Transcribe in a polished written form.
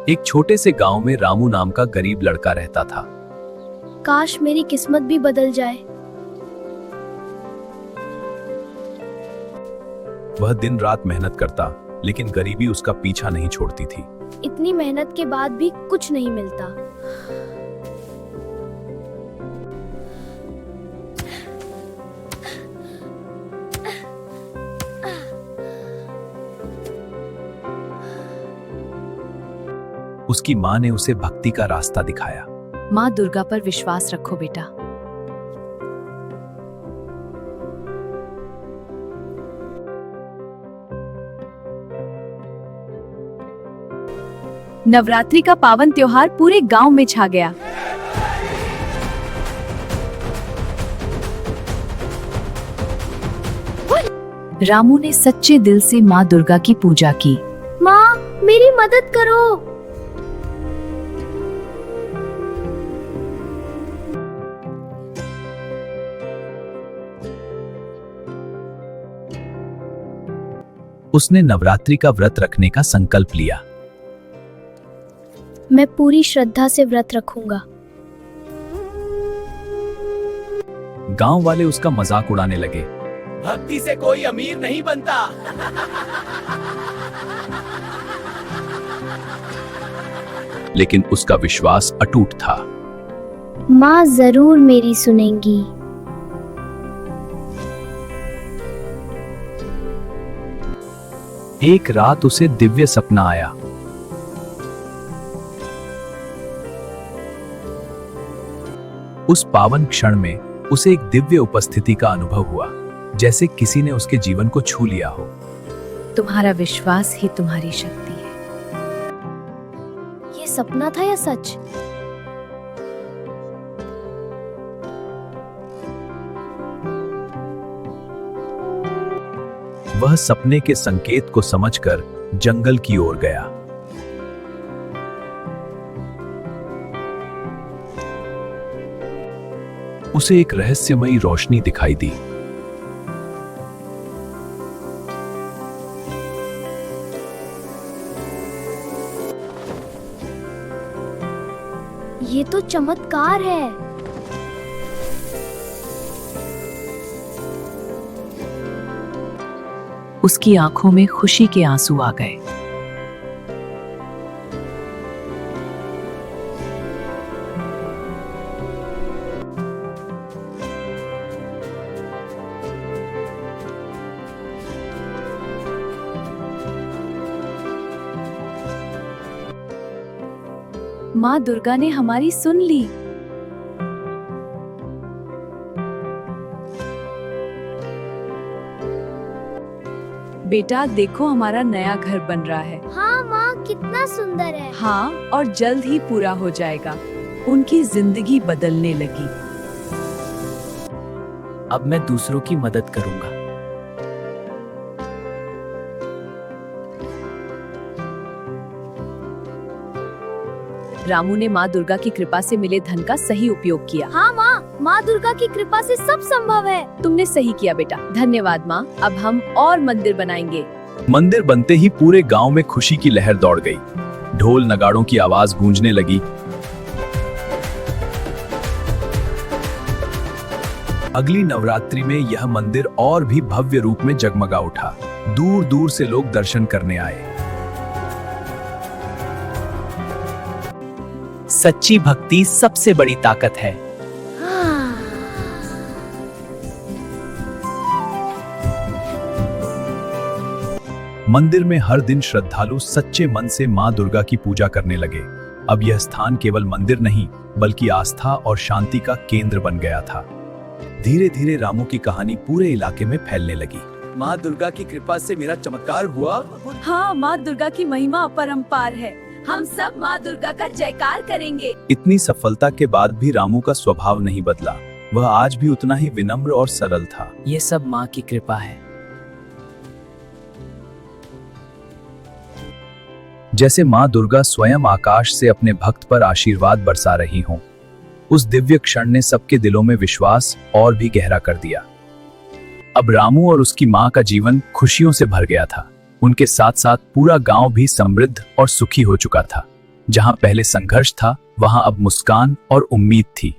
एक छोटे से गांव में रामू नाम का गरीब लड़का रहता था। काश मेरी किस्मत भी बदल जाए। वह दिन रात मेहनत करता, लेकिन गरीबी उसका पीछा नहीं छोड़ती थी। इतनी मेहनत के बाद भी कुछ नहीं मिलता। उसकी माँ ने उसे भक्ति का रास्ता दिखाया। माँ दुर्गा पर विश्वास रखो बेटा। नवरात्रि का पावन त्योहार पूरे गांव में छा गया। रामू ने सच्चे दिल से माँ दुर्गा की पूजा की। माँ, मेरी मदद करो। उसने नवरात्रि का व्रत रखने का संकल्प लिया। मैं पूरी श्रद्धा से व्रत रखूंगा। गांव वाले उसका मजाक उड़ाने लगे। भक्ति से कोई अमीर नहीं बनता। लेकिन उसका विश्वास अटूट था। माँ जरूर मेरी सुनेंगी। एक रात उसे दिव्य सपना आया। उस पावन क्षण में उसे एक दिव्य उपस्थिति का अनुभव हुआ, जैसे किसी ने उसके जीवन को छू लिया हो। तुम्हारा विश्वास ही तुम्हारी शक्ति है। ये सपना था या सच? वह सपने के संकेत को समझकर जंगल की ओर गया। उसे एक रहस्यमयी रोशनी दिखाई दी। ये तो चमत्कार है। उसकी आंखों में खुशी के आंसू आ गए। माँ दुर्गा ने हमारी सुन ली। बेटा देखो, हमारा नया घर बन रहा है। हाँ माँ, कितना सुंदर है। हाँ, और जल्द ही पूरा हो जाएगा। उनकी जिंदगी बदलने लगी। अब मैं दूसरों की मदद करूंगा। रामू ने माँ दुर्गा की कृपा से मिले धन का सही उपयोग किया। हाँ माँ दुर्गा की कृपा से सब संभव है। तुमने सही किया बेटा। धन्यवाद माँ। अब हम और मंदिर बनाएंगे। मंदिर बनते ही पूरे गांव में खुशी की लहर दौड़ गई। ढोल नगाड़ों की आवाज गूंजने लगी। अगली नवरात्रि में यह मंदिर और भी भव्य रूप में जगमगा उठा। दूर दूर से लोग दर्शन करने आए। सच्ची भक्ति सबसे बड़ी ताकत है। मंदिर में हर दिन श्रद्धालु सच्चे मन से मां दुर्गा की पूजा करने लगे। अब यह स्थान केवल मंदिर नहीं, बल्कि आस्था और शांति का केंद्र बन गया था। धीरे धीरे रामू की कहानी पूरे इलाके में फैलने लगी। माँ दुर्गा की कृपा से मेरा चमत्कार हुआ। हाँ, माँ दुर्गा की महिमा अपरंपार है। हम सब माँ दुर्गा का जयकार करेंगे। इतनी सफलता के बाद भी रामू का स्वभाव नहीं बदला। वह आज भी उतना ही विनम्र और सरल था। ये सब माँ की कृपा है। जैसे मां दुर्गा स्वयं आकाश से अपने भक्त पर आशीर्वाद बरसा रही हों। उस दिव्य क्षण ने सबके दिलों में विश्वास और भी गहरा कर दिया। अब रामू और उसकी मां का जीवन खुशियों से भर गया था। उनके साथ साथ पूरा गांव भी समृद्ध और सुखी हो चुका था। जहां पहले संघर्ष था वहां अब मुस्कान और उम्मीद थी।